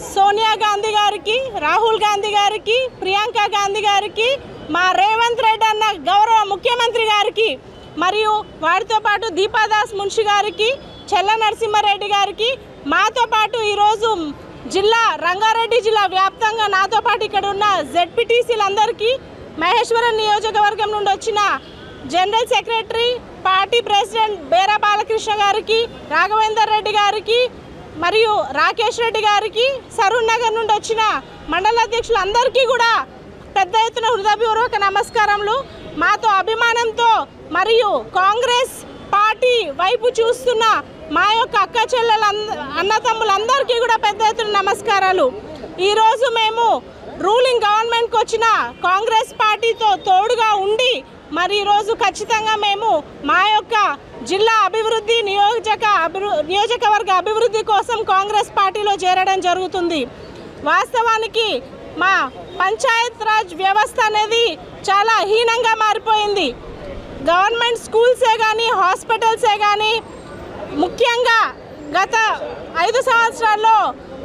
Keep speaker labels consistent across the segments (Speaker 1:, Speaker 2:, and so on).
Speaker 1: సోనియా గాంధీ గారికి, రాహుల్ గాంధీ గారికి, ప్రియాంక గాంధీ గారికి, మా రేవంత్ రెడ్డి అన్న గౌరవ ముఖ్యమంత్రి గారికి, మరియు వారితో పాటు దీపాదాస్ మున్షి గారికి, చెల్ల నరసింహారెడ్డి గారికి, మాతో పాటు ఈరోజు రంగారెడ్డి జిల్లా వ్యాప్తంగా నాతో పాటు ఇక్కడ ఉన్న జెడ్పీటీసీలందరికీ, మహేశ్వరం నియోజకవర్గం నుండి వచ్చిన general secretary, party president Bera Balakrishna గారికి, రాఘవేందర్ రెడ్డి గారికి, మరియు రాకేష్ రెడ్డి గారికి, సరూర్ నగర్ నుండి వచ్చిన మండల అధ్యక్షులందరికీ కూడా పెద్ద ఎత్తున హృదయపూర్వక నమస్కారములు. మాతో అభిమానంతో మరియు కాంగ్రెస్ పార్టీ వైపు చూస్తున్న మా యొక్క అక్క చెల్లెల అన్నతమ్ములందరికీ కూడా పెద్ద ఎత్తున నమస్కారాలు. ఈరోజు మేము రూలింగ్ గవర్నమెంట్కి వచ్చిన కాంగ్రెస్ పార్టీతో తోడుగా ఉండి మరి ఈరోజు ఖచ్చితంగా మేము మా యొక్క జిల్లా అభివృద్ధి నియోజకవర్గ అభివృద్ధి కోసం కాంగ్రెస్ పార్టీలో చేరడం జరుగుతుంది. వాస్తవానికి మా పంచాయత్ రాజ్ వ్యవస్థ అనేది చాలా హీనంగా మారిపోయింది. గవర్నమెంట్ స్కూల్సే కానీ, హాస్పిటల్సే కానీ, ముఖ్యంగా గత 5 సంవత్సరాల్లో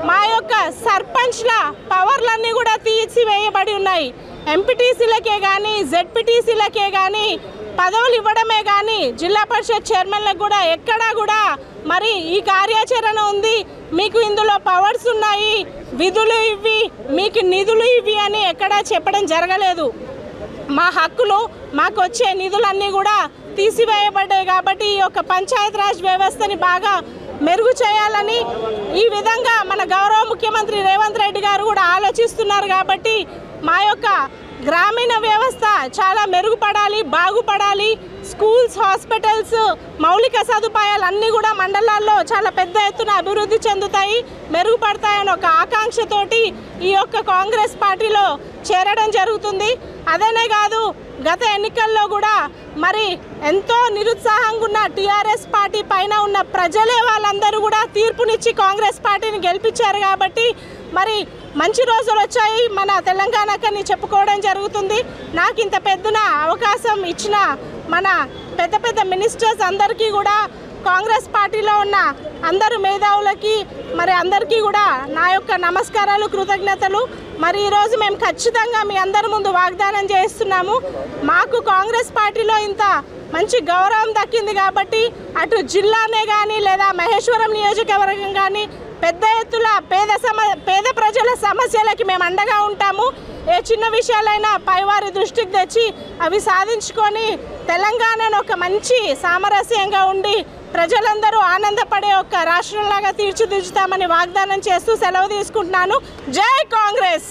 Speaker 1: మా యొక్క సర్పంచ్ల పవర్లన్నీ కూడా తీసివేయబడి ఉన్నాయి. ఎంపీటీసీలకే కానీ, జెడ్పీటీసీలకే కానీ పదవులు ఇవ్వడమే కానీ జిల్లా పరిషత్ చైర్మన్లకు కూడా ఎక్కడా కూడా మరి ఈ కార్యాచరణ ఉంది, మీకు ఇందులో పవర్స్ ఉన్నాయి, విధులు ఇవి, మీకు నిధులు ఇవి అని ఎక్కడా చెప్పడం జరగలేదు. మా హక్కులు, మాకు వచ్చే నిధులన్నీ కూడా తీసివేయబడ్డాయి. కాబట్టి ఈ యొక్క పంచాయత్ రాజ్ వ్యవస్థని బాగా మెరుగు చేయాలని ఈ విధంగా మన గౌరవ ముఖ్యమంత్రి రేవంత్ రెడ్డి గారు కూడా ఆలోచిస్తున్నారు. కాబట్టి మా యొక్క గ్రామీణ వ్యవస్థ చాలా మెరుగుపడాలి, బాగుపడాలి. స్కూల్స్, హాస్పిటల్స్, మౌలిక సదుపాయాలు అన్నీ కూడా మండలాల్లో చాలా పెద్ద ఎత్తున అభివృద్ధి చెందుతాయి, మెరుగుపడతాయని ఒక ఆకాంక్షతోటి ఈ యొక్క కాంగ్రెస్ పార్టీలో చేరడం జరుగుతుంది. అదేనే కాదు, గత ఎన్నికల్లో కూడా మరి ఎంతో నిరుత్సాహంగా ఉన్న టీఆర్ఎస్ పార్టీ పైన ఉన్న ప్రజలే వాళ్ళందరూ కూడా తీర్పునిచ్చి కాంగ్రెస్ పార్టీని గెలిపించారు. కాబట్టి మరి మంచి రోజులు వచ్చాయి మన తెలంగాణకని చెప్పుకోవడం జరుగుతుంది. నాకు ఇంత పెద్దన అవకాశం ఇచ్చిన మన పెద్ద మినిస్టర్స్ అందరికీ కూడా, కాంగ్రెస్ పార్టీలో ఉన్న అందరు మేధావులకి మరి అందరికీ కూడా నా యొక్క నమస్కారాలు, కృతజ్ఞతలు. మరి ఈరోజు మేము ఖచ్చితంగా మీ అందరి ముందు వాగ్దానం చేస్తున్నాము. మాకు కాంగ్రెస్ పార్టీలో ఇంత మంచి గౌరవం దక్కింది కాబట్టి అటు జిల్లానే కానీ లేదా మహేశ్వరం నియోజకవర్గం కానీ పెద్ద ఎత్తున పేద ప్రజల సమస్యలకి మేము అండగా ఉంటాము. ఏ చిన్న విషయాలైనా పైవారి దృష్టికి తెచ్చి అవి సాధించుకొని తెలంగాణను ఒక మంచి సామరస్యంగా ఉండి ప్రజలందరూ ఆనందపడే ఒక రాష్ట్రంలాగా తీర్చిదిద్దుతామని వాగ్దానం చేస్తూ సెలవు తీసుకుంటున్నాను. జై కాంగ్రెస్.